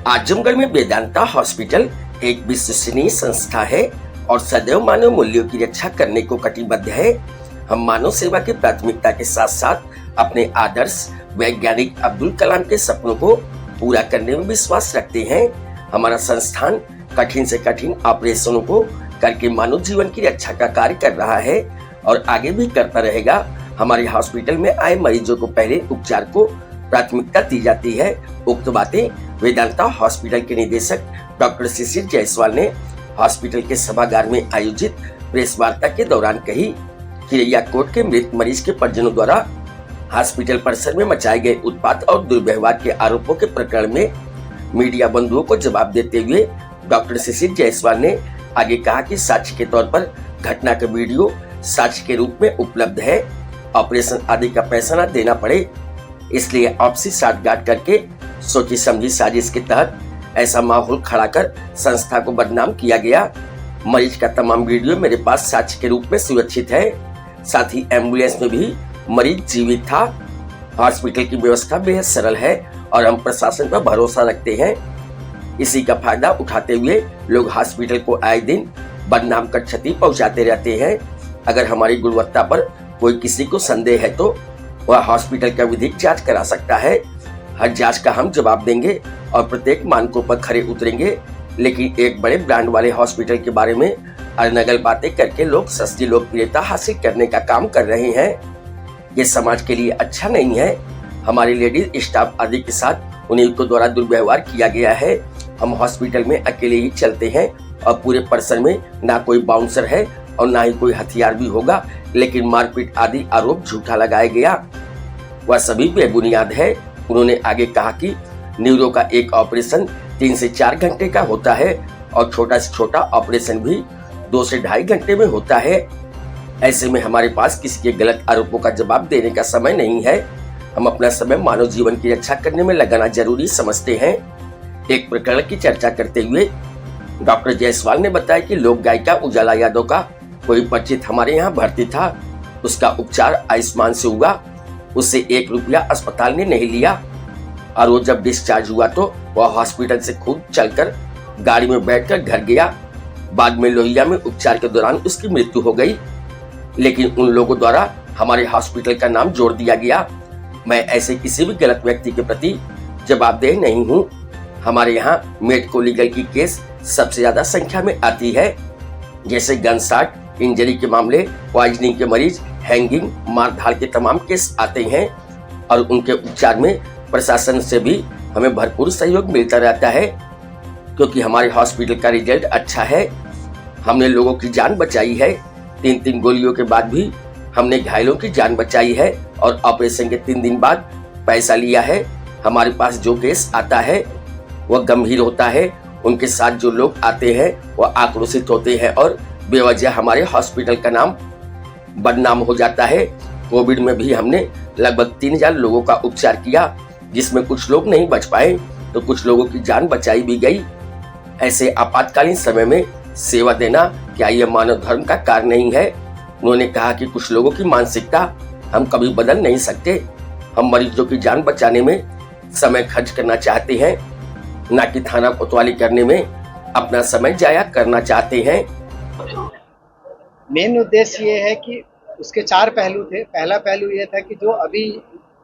आजमगढ़ में वेदांता हॉस्पिटल एक विश्वसनीय संस्था है और सदैव मानव मूल्यों की रक्षा करने को कटिबद्ध है। हम मानव सेवा की प्राथमिकता के साथ साथ अपने आदर्श वैज्ञानिक अब्दुल कलाम के सपनों को पूरा करने में विश्वास रखते हैं। हमारा संस्थान कठिन से कठिन ऑपरेशनों को करके मानव जीवन की रक्षा का कार्य कर रहा है और आगे भी करता रहेगा। हमारे हॉस्पिटल में आए मरीजों को पहले उपचार को प्राथमिकता दी जाती है। उक्त बातें वेदांता हॉस्पिटल के निदेशक डॉक्टर शिशिर जायसवाल ने हॉस्पिटल के सभागार में आयोजित प्रेस वार्ता के दौरान कही। किरैया कोट के मृत मरीज के परिजनों द्वारा हॉस्पिटल परिसर में मचाए गए उत्पात और दुर्व्यवहार के आरोपों के प्रकरण में मीडिया बंधुओं को जवाब देते हुए डॉक्टर शिशिर जायसवाल ने आगे कहा कि साक्ष्य के तौर पर घटना का वीडियो साक्ष्य के रूप में उपलब्ध है। ऑपरेशन आदि का पैसा न देना पड़े, इसलिए आपसी साठगांठ करके सोची समझी साजिश के तहत ऐसा माहौल खड़ा कर संस्था को बदनाम किया गया। मरीज का तमाम वीडियो मेरे पास साक्ष्य के रूप में सुरक्षित है। साथ ही एम्बुलेंस में भी मरीज जीवित था। हॉस्पिटल की व्यवस्था बेहद सरल है और हम प्रशासन पर भरोसा रखते हैं। इसी का फायदा उठाते हुए लोग हॉस्पिटल को आए दिन बदनाम कर क्षति पहुंचाते रहते हैं। अगर हमारी गुणवत्ता पर कोई किसी को संदेह है तो वह हॉस्पिटल का विधिक जांच करा सकता है। हर जांच का हम जवाब देंगे और प्रत्येक मानकों पर खरे उतरेंगे। लेकिन एक बड़े ब्रांड वाले हॉस्पिटल के बारे में अनर्गल बातें करके लोग सस्ती लोकप्रियता हासिल करने का काम कर रहे हैं। ये समाज के लिए अच्छा नहीं है। हमारी लेडीज स्टाफ आदि के साथ उन्हीं को द्वारा दुर्व्यवहार किया गया है। हम हॉस्पिटल में अकेले ही चलते हैं और पूरे परिसर में ना कोई बाउंसर है और ना ही कोई हथियार भी होगा, लेकिन मारपीट आदि आरोप झूठा लगाया गया, वह सभी बेबुनियाद है। उन्होंने आगे कहा कि न्यूरो का एक ऑपरेशन 3 से 4 घंटे का होता है और छोटा से छोटा ऑपरेशन भी 2 से 2.5 घंटे में होता है। ऐसे में हमारे पास किसी के गलत आरोपों का जवाब देने का समय नहीं है। हम अपना समय मानव जीवन की रक्षा करने में लगाना जरूरी समझते हैं। एक प्रकरण की चर्चा करते हुए डॉक्टर जायसवाल ने बताया कि लोक गायिका उजाला यादव का कोई परिचित हमारे यहाँ भर्ती था। उसका उपचार आयुष्मान से हुआ। उससे 1 रुपया अस्पताल ने नहीं लिया और वो जब डिस्चार्ज हुआ तो वह हॉस्पिटल से खुद चलकर गाड़ी में बैठकर घर गया। बाद में लोहिया में उपचार के दौरान उसकी मृत्यु हो गई, लेकिन उन लोगों द्वारा हमारे हॉस्पिटल का नाम जोड़ दिया गया। मैं ऐसे किसी भी गलत व्यक्ति के प्रति जवाबदेह नहीं हूँ। हमारे यहाँ मेडिको लीगल की केस सबसे ज्यादा संख्या में आती है, जैसे गनशॉट इंजरी के मामले, पॉइजनिंग के मरीज, हैंगिंग, मारधाड़ के तमाम केस आते हैं और उनके उपचार में प्रशासन से भी हमें भरपूर सहयोग मिलता रहता है, क्योंकि हमारे हॉस्पिटल का रिजल्ट अच्छा है। हमने लोगों की जान बचाई है। 3 गोलियों के बाद भी हमने घायलों की जान बचाई है और ऑपरेशन के 3 दिन बाद पैसा लिया है। हमारे पास जो केस आता है वह गंभीर होता है। उनके साथ जो लोग आते हैं वह आक्रोशित होते हैं और बेवजह हमारे हॉस्पिटल का नाम बदनाम हो जाता है। कोविड में भी हमने लगभग 3000 लोगों का उपचार किया, जिसमें कुछ लोग नहीं बच पाए तो कुछ लोगों की जान बचाई भी गई। ऐसे आपातकालीन समय में सेवा देना क्या यह मानव धर्म का कार्य नहीं है? उन्होंने कहा कि कुछ लोगों की मानसिकता हम कभी बदल नहीं सकते। हम मरीजों की जान बचाने में समय खर्च करना चाहते हैं, ना कि थाना कोतवाली करने में अपना समय जाया करना चाहते हैं। मेन उद्देश्य ये है कि उसके 4 पहलू थे। पहला पहलू ये था कि जो अभी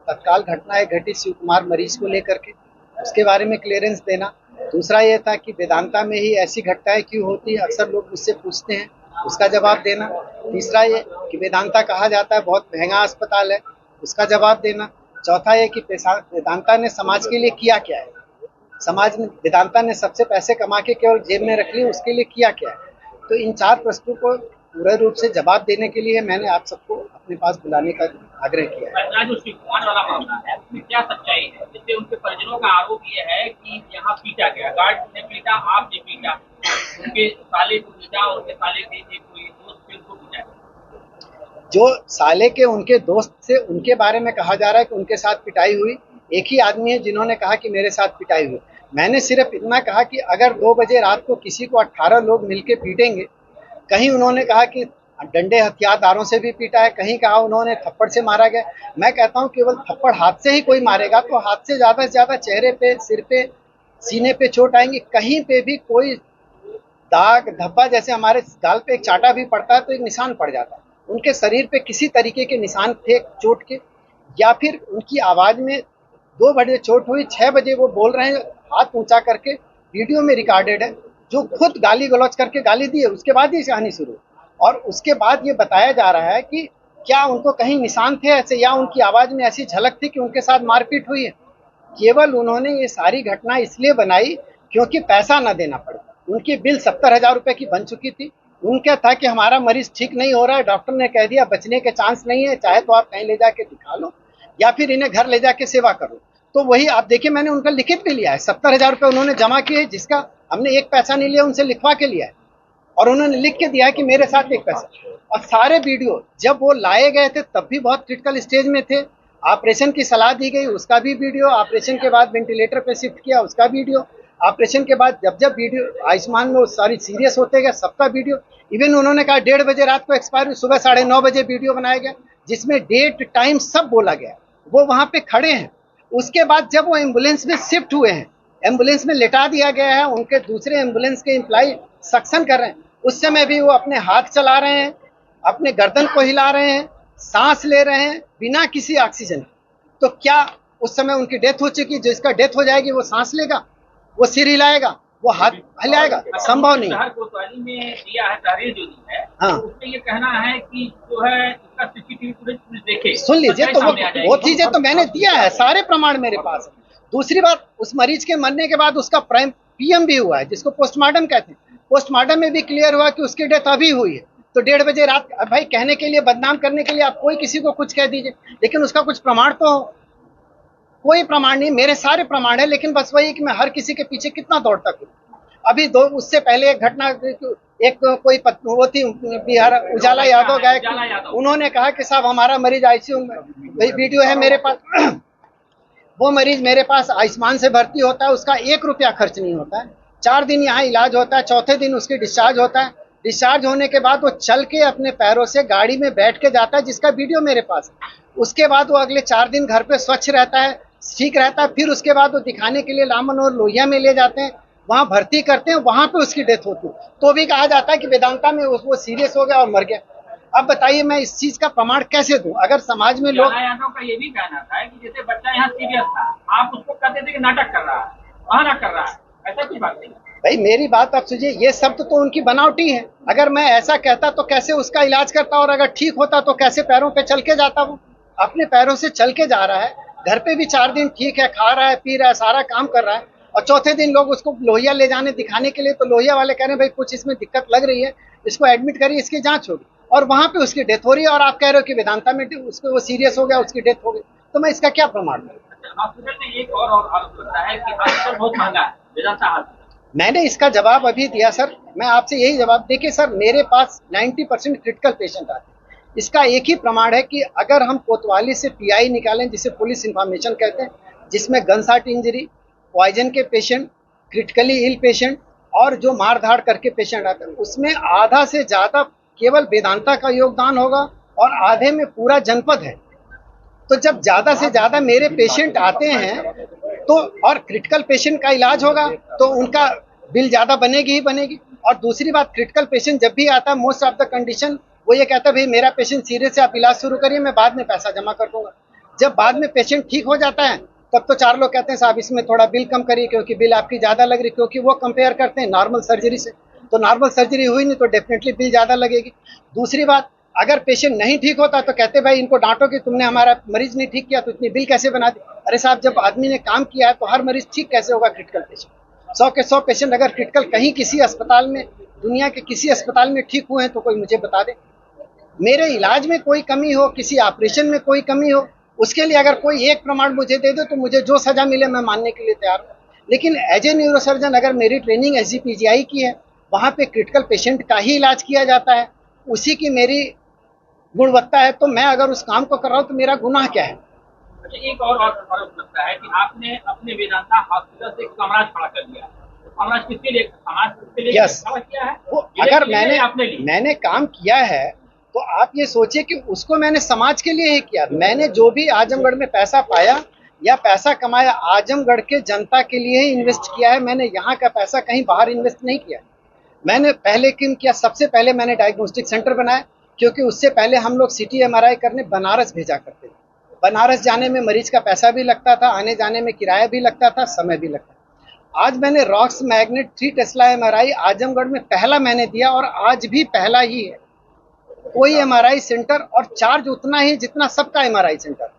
तत्काल घटनाएं घटी शिव कुमार मरीज को लेकर के, उसके बारे में क्लियरेंस देना। दूसरा ये था कि वेदांता में ही ऐसी घटनाएं क्यों होती है, अक्सर लोग मुझसे पूछते हैं, उसका जवाब देना। तीसरा ये कि वेदांता कहा जाता है बहुत महंगा अस्पताल है, उसका जवाब देना। चौथा ये कि वेदांता ने समाज के लिए किया क्या है, समाज में वेदांता ने सबसे पैसे कमा के केवल जेब में रख लिए, उसके लिए किया क्या है। तो इन 4 प्रश्नों को पूरे रूप से जवाब देने के लिए मैंने आप सबको अपने पास बुलाने का आग्रह किया है। जो शिव कुमार वाला मामला है उसमें क्या सच्चाई है, जिससे उनके परिजनों का आरोप ये है कि यहाँ पीटा गया, गार्ड ने पीटा, आपने पीटा, उनके साले को पीटा, उनके साले के कोई दोस्त थे उनको पीटा। जो साले के उनके दोस्त से उनके बारे में कहा जा रहा है कि उनके साथ पिटाई हुई। एक ही आदमी है जिन्होंने कहा कि मेरे साथ पिटाई हुई। मैंने सिर्फ इतना कहा कि अगर 2 बजे रात को किसी को 18 लोग मिलके पीटेंगे, कहीं उन्होंने कहा कि डंडे हथियारदारों से भी पीटा है, कहीं कहा उन्होंने थप्पड़ से मारा गया। मैं कहता हूं केवल थप्पड़ हाथ से ही कोई मारेगा तो हाथ से ज्यादा चेहरे पे, सिर पे सीने पे चोट आएंगी, कहीं पे भी कोई दाग धब्बा, जैसे हमारे गाल पे एक चाटा भी पड़ता है तो एक निशान पड़ जाता है, उनके शरीर पे किसी तरीके के निशान थे चोट के, या फिर उनकी आवाज में 2 बजे चोट हुई, 6 बजे वो बोल रहे हैं हाथ ऊंचा करके, वीडियो में रिकॉर्डेड है, जो खुद गाली गलौज करके गाली दी है, उसके बाद ये कहानी शुरू। और उसके बाद ये बताया जा रहा है कि क्या उनको कहीं निशान थे ऐसे, या उनकी आवाज में ऐसी झलक थी कि उनके साथ मारपीट हुई है। केवल उन्होंने ये सारी घटना इसलिए बनाई क्योंकि पैसा न देना पड़े। उनकी बिल 70,000 रुपए की बन चुकी थी। उनका था कि हमारा मरीज ठीक नहीं हो रहा है, डॉक्टर ने कह दिया बचने के चांस नहीं है, चाहे तो आप कहीं ले जाके दिखा लो या फिर इन्हें घर ले जाके सेवा करो। तो वही आप देखिए, मैंने उनका लिखित भी लिया है, 70,000 रुपए उन्होंने जमा किए, जिसका हमने एक पैसा नहीं लिया, उनसे लिखवा के लिया है, और उन्होंने लिख के दिया है कि मेरे साथ एक पैसा। और सारे वीडियो जब वो लाए गए थे तब भी बहुत क्रिटिकल स्टेज में थे, ऑपरेशन की सलाह दी गई उसका भी वीडियो, ऑपरेशन के बाद वेंटिलेटर पे शिफ्ट किया उसका वीडियो, ऑपरेशन के बाद जब जब वीडियो आयुष्मान में वो सारी सीरियस होते गए सबका वीडियो। इवन उन्होंने कहा 1:30 बजे रात को एक्सपायर हुई, सुबह 9:30 बजे वीडियो बनाया गया जिसमें डेट टाइम सब बोला गया। वो वहां पे खड़े हैं। उसके बाद जब वो एम्बुलेंस में शिफ्ट हुए हैं, एम्बुलेंस में लेटा दिया गया है, उनके दूसरे एम्बुलेंस के एम्प्लॉय सक्शन कर रहे हैं, उस समय भी वो अपने हाथ चला रहे हैं, अपने गर्दन को हिला रहे हैं, सांस ले रहे हैं बिना किसी ऑक्सीजन। तो क्या उस समय उनकी डेथ हो चुकी? जिसका डेथ हो जाएगी वो सांस लेगा, वो सिर हिलाएगा, वो हाथ हिलाएगा? संभव नहीं। शहर कोतवाली में दिया है तहरीर जो दी है, हाँ। तो उसमें ये कहना है कि जो है इसका सीसीटीवी फुटेज पुलिस देखे। सुन लीजिए, तो वो चीजें तो मैंने दिया है, सारे प्रमाण मेरे पास है। दूसरी बात, उस मरीज के मरने के बाद उसका पीएम भी हुआ है, जिसको पोस्टमार्टम कहते हैं। पोस्टमार्टम में भी क्लियर हुआ कि उसकी डेथ अभी हुई है। तो 1:30 बजे रात, भाई कहने के लिए, बदनाम करने के लिए आप कोई किसी को कुछ कह दीजिए, लेकिन उसका कुछ प्रमाण तो हो। कोई प्रमाण नहीं, मेरे सारे प्रमाण है, लेकिन बस वही कि मैं हर किसी के पीछे कितना दौड़ता हूँ। अभी उससे पहले एक घटना, एक कोई वो थी बिहार, उजाला यादव गायक, उन्होंने कहा कि साहब हमारा मरीज आईसीयू में, वही वीडियो है मेरे पास, वो मरीज मेरे पास आयुष्मान से भर्ती होता है, उसका 1 रुपया खर्च नहीं होता है, 4 दिन यहाँ इलाज होता है, चौथे दिन उसकी डिस्चार्ज होता है। डिस्चार्ज होने के बाद वो चल के अपने पैरों से गाड़ी में बैठ के जाता है, जिसका वीडियो मेरे पास है। उसके बाद वो अगले 4 दिन घर पे स्वच्छ रहता है, ठीक रहता है। फिर उसके बाद वो दिखाने के लिए लामन और लोहिया में ले जाते हैं, वहां भर्ती करते हैं, वहां पे उसकी डेथ होती है। तो भी कहा जाता है कि वेदांता में वो सीरियस हो गया और मर गया। अब बताइए मैं इस चीज का प्रमाण कैसे दूं? अगर समाज में लोग, यादव का ये भी कहना था कि जैसे बच्चा यहाँ सीरियस था, आप उसको कहते थे कि नाटक कर रहा है, बहाना कर रहा है, ऐसा कुछ बात नहीं। भाई मेरी बात आप सुनिए, ये शब्द तो उनकी बनावटी है। अगर मैं ऐसा कहता तो कैसे उसका इलाज करता, और अगर ठीक होता तो कैसे पैरों पे चल के जाता? वो अपने पैरों से चल के जा रहा है, घर पे भी 4 दिन ठीक है, खा रहा है, पी रहा है, सारा काम कर रहा है, और चौथे दिन लोग उसको लोहिया ले जाने दिखाने के लिए, तो लोहिया वाले कह रहे हैं भाई कुछ इसमें दिक्कत लग रही है, इसको एडमिट करिए, इसकी जांच होगी, और वहां पे उसकी डेथ हो रही है, और आप कह रहे हो कि वेदांता में उसको वो सीरियस हो गया, उसकी डेथ हो गई। तो मैं इसका क्या प्रमाण दूं? हॉस्पिटल में एक और आरोप लगता है कि हॉस्पिटल बहुत महंगा है, वेदांता हॉस्पिटल। मैंने इसका जवाब अभी दिया सर, मैं आपसे यही जवाब, देखिए सर, मेरे पास 90% क्रिटिकल पेशेंट आते हैं। इसका एक ही प्रमाण है कि अगर हम कोतवाली से पीआई निकालें, जिसे पुलिस इंफॉर्मेशन कहते हैं, जिसमें गनशॉट इंजरी, पॉइजन के पेशेंट, क्रिटिकली इल पेशेंट, और जो मार धाड़ करके पेशेंट आते हैं, उसमें आधा से ज्यादा केवल वेदांता का योगदान होगा, और आधे में पूरा जनपद है। तो जब ज्यादा से ज्यादा मेरे पेशेंट आते हैं तो, और क्रिटिकल पेशेंट का इलाज होगा, तो उनका बिल ज्यादा बनेगी ही बनेगी। और दूसरी बात, क्रिटिकल पेशेंट जब भी आता है, मोस्ट ऑफ द कंडीशन वो ये कहता है भाई मेरा पेशेंट सीरियस है, आप इलाज शुरू करिए, मैं बाद में पैसा जमा कर दूंगा। जब बाद में पेशेंट ठीक हो जाता है, तब तो 4 लोग कहते हैं साहब इसमें थोड़ा बिल कम करिए, क्योंकि बिल आपकी ज्यादा लग रही, क्योंकि वो कंपेयर करते हैं नॉर्मल सर्जरी से। तो नॉर्मल सर्जरी हुई नहीं तो डेफिनेटली बिल ज्यादा लगेगी। दूसरी बात, अगर पेशेंट नहीं ठीक होता तो कहते भाई इनको डांटो कि तुमने हमारा मरीज नहीं ठीक किया, तो इतनी बिल कैसे बना दी? अरे साहब, जब आदमी ने काम किया है तो हर मरीज ठीक कैसे होगा? क्रिटिकल पेशेंट 100 के 100 पेशेंट अगर क्रिटिकल कहीं किसी अस्पताल में, दुनिया के किसी अस्पताल में ठीक हुए हैं तो कोई मुझे बता दे। मेरे इलाज में कोई कमी हो, किसी ऑपरेशन में कोई कमी हो, उसके लिए अगर कोई एक प्रमाण मुझे दे दो तो मुझे जो सजा मिले मैं मानने के लिए तैयार हूँ। लेकिन एज ए न्यूरोसर्जन, अगर मेरी ट्रेनिंग SGPGI की है, वहाँ पे क्रिटिकल पेशेंट का ही इलाज किया जाता है, उसी की मेरी गुणवत्ता है, तो मैं अगर उस काम को कर रहा हूँ तो मेरा गुनाह क्या है? अच्छा, एक और आरोप लगता है कि आपने अपने वेदांता हॉस्पिटल से एक साम्राज्य खड़ा कर दिया। साम्राज्य किसके लिए? समाज के लिए खड़ा किया है? वो अगर मैंने काम किया है तो आप ये सोचिए कि उसको मैंने समाज के लिए ही किया। मैंने जो भी आजमगढ़ में पैसा पाया, या पैसा कमाया आजमगढ़ के जनता के लिए ही इन्वेस्ट किया है। मैंने यहाँ का पैसा कहीं बाहर इन्वेस्ट नहीं किया। मैंने पहले किया, सबसे पहले मैंने डायग्नोस्टिक सेंटर बनाया, क्योंकि उससे पहले हम लोग सिटी एमआरआई करने बनारस भेजा करते थे। बनारस जाने में मरीज का पैसा भी लगता था, आने जाने में किराया भी लगता था, समय भी लगता था। आज मैंने rocks magnet 3 Tesla MRI Azamgarh में पहला मैंने दिया, और आज भी पहला ही है। कोई एमआरआई सेंटर, और चार्ज उतना ही जितना सबका एमआरआई सेंटर।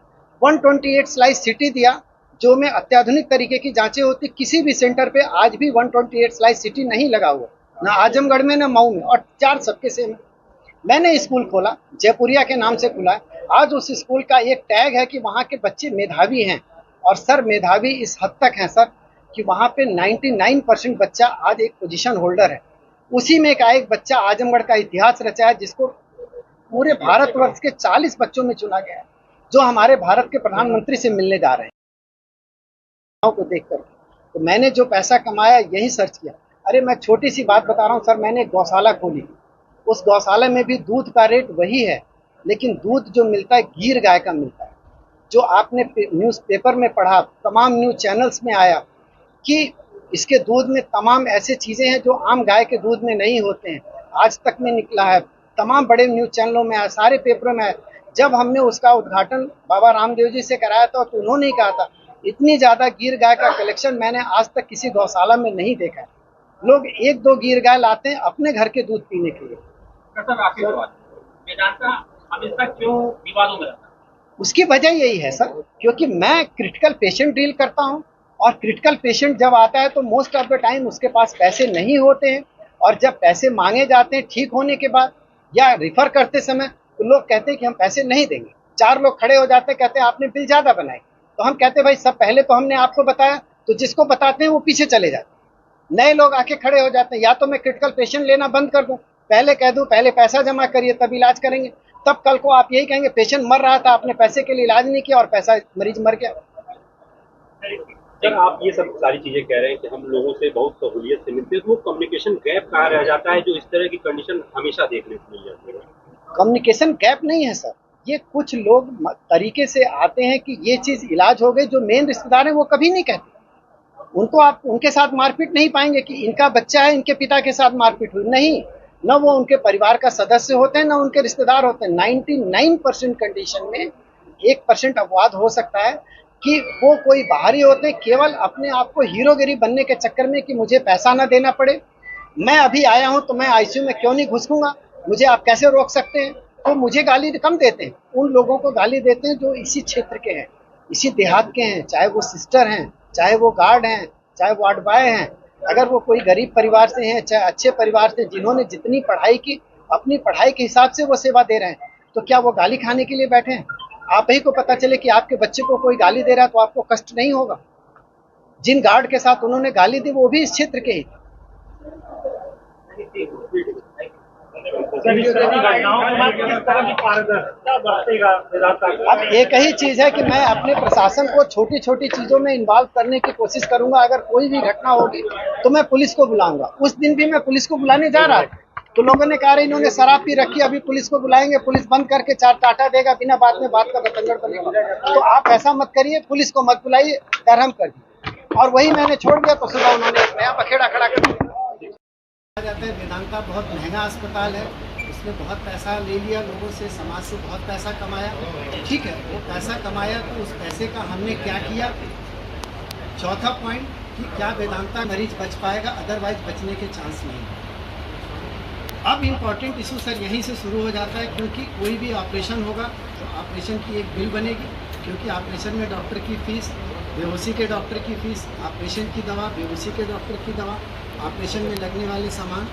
128 स्लाइस सिटी दिया, जो में अत्याधुनिक तरीके की जांचें होती। किसी भी सेंटर पे आज भी 128 स्लाइस सिटी नहीं लगा हुआ, ना आजमगढ़ में ना मऊ में, और चार्ज सबके सेम है। मैंने स्कूल खोला, जयपुरिया के नाम से खुला है। आज उस स्कूल का एक टैग है कि वहाँ के बच्चे मेधावी हैं, और सर मेधावी इस हद तक हैं सर कि वहाँ पे 99% बच्चा आज एक पोजीशन होल्डर है। उसी में का एक बच्चा आजमगढ़ का इतिहास रचा है, जिसको पूरे भारतवर्ष के 40 बच्चों में चुना गया है, जो हमारे भारत के प्रधानमंत्री से मिलने जा रहे हैं को देखकर। तो मैंने जो पैसा कमाया यही सर्च किया। अरे मैं छोटी सी बात बता रहा हूँ सर, मैंने गौशाला खोली। उस गौशाला में भी दूध का रेट वही है, लेकिन दूध जो मिलता है गीर गाय का मिलता है। जो आपने न्यूज़पेपर में पढ़ा, तमाम न्यूज़ चैनल्स में आया कि इसके दूध में तमाम ऐसे चीज़ें हैं जो आम गाय के दूध में नहीं होते हैं। आज तक में निकला है, तमाम बड़े न्यूज़ चैनलों में आया, सारे पेपरों में आया। जब हमने उसका उद्घाटन बाबा रामदेव जी से कराया था, तो उन्होंने कहा था इतनी ज़्यादा गीर गाय का कलेक्शन मैंने आज तक किसी गौशाला में नहीं देखा है। लोग 1-2 गीर गाय लाते हैं अपने घर के दूध पीने के लिए। सर आखिरी सवाल, वेदांता हमेशा क्यों विवादों में रहता है? उसकी वजह यही है सर, क्योंकि मैं क्रिटिकल पेशेंट डील करता हूं, और क्रिटिकल पेशेंट जब आता है तो मोस्ट ऑफ द टाइम उसके पास पैसे नहीं होते हैं, और जब पैसे मांगे जाते हैं ठीक होने के बाद या रिफर करते समय, तो लोग कहते हैं कि हम पैसे नहीं देंगे। 4 लोग खड़े हो जाते हैं, कहते हैं आपने बिल ज़्यादा बनाए। तो हम कहते हैं भाई सब पहले तो हमने आपको बताया, तो जिसको बताते हैं वो पीछे चले जाते हैं। नए लोग आके खड़े हो जाते हैं, या तो मैं क्रिटिकल पेशेंट लेना बंद कर दूं, पहले कह दूं पहले पैसा जमा करिए तब इलाज करेंगे, तब कल को आप यही कहेंगे पेशेंट मर रहा था, आपने पैसे के लिए इलाज नहीं किया और पैसा मरीज मर गया। सर आप ये सब सारी चीजें कह रहे हैं कि हम लोगों से बहुत सहूलियत से मिलते हैं, तो वो कम्युनिकेशन गैप कहाँ रह जाता है जो इस तरह की कंडीशन हमेशा देखने को मिल जाती है? कम्युनिकेशन गैप नहीं है सर, ये कुछ लोग तरीके से आते हैं कि ये चीज़ इलाज हो गई। जो मेन रिश्तेदार हैं वो कभी नहीं कहते, उनको आप उनके साथ मारपीट नहीं पाएंगे कि इनका बच्चा है इनके पिता के साथ मारपीट हुई, नहीं। न वो उनके परिवार का सदस्य होते हैं, न उनके रिश्तेदार होते हैं। 99% कंडीशन में 1% अपवाद हो सकता है कि वो कोई बाहरी होते हैं, केवल अपने आप को हीरोगिरी बनने के चक्कर में कि मुझे पैसा ना देना पड़े, मैं अभी आया हूं तो मैं आईसीयू में क्यों नहीं घुसूंगा, मुझे आप कैसे रोक सकते हैं। तो मुझे गाली कम देते हैं, उन लोगों को गाली देते हैं जो इसी क्षेत्र के हैं, इसी देहात के हैं, चाहे वो सिस्टर हैं, चाहे वो गार्ड हैं, चाहे वार्ड बॉय हैं। अगर वो कोई गरीब परिवार से हैं, चाहे अच्छे परिवार से, जिन्होंने जितनी पढ़ाई की अपनी पढ़ाई के हिसाब से वो सेवा दे रहे हैं, तो क्या वो गाली खाने के लिए बैठे हैं? आप ही को पता चले कि आपके बच्चे को कोई गाली दे रहा है तो आपको कष्ट नहीं होगा? जिन गार्ड के साथ उन्होंने गाली दी वो भी इस क्षेत्र के ही थे। अब एक ही चीज है कि मैं अपने प्रशासन को छोटी छोटी चीजों में इन्वॉल्व करने की कोशिश करूंगा। अगर कोई भी घटना होगी तो मैं पुलिस को बुलाऊंगा। उस दिन भी मैं पुलिस को बुलाने जा रहा था तो लोगों ने कहा इन्होंने शराब पी रखी, अभी पुलिस को बुलाएंगे, पुलिस बंद करके 4 टाटा देगा, बिना बात में बात का बतंगड़ बनेगा। तो आप ऐसा मत करिए, पुलिस को मत बुलाइए, हम कर दिए। और वही मैंने छोड़ दिया तो सुबह उन्होंने एक नया बखेड़ा खड़ा कर दिया। वेदांता बहुत महंगा अस्पताल है, उसने बहुत पैसा ले लिया लोगों से, समाज से बहुत पैसा कमाया। ठीक है, वो पैसा कमाया तो उस पैसे का हमने क्या किया। चौथा पॉइंट कि क्या वेदांता मरीज बच पाएगा, अदरवाइज बचने के चांस नहीं है। अब इम्पॉर्टेंट इशू सर यहीं से शुरू हो जाता है, क्योंकि कोई भी ऑपरेशन होगा तो ऑपरेशन की एक बिल बनेगी, क्योंकि ऑपरेशन में डॉक्टर की फीस, बेहोशी के डॉक्टर की फीस, ऑपरेशन की दवा, बेहोशी के डॉक्टर की दवा, ऑपरेशन में लगने वाले सामान।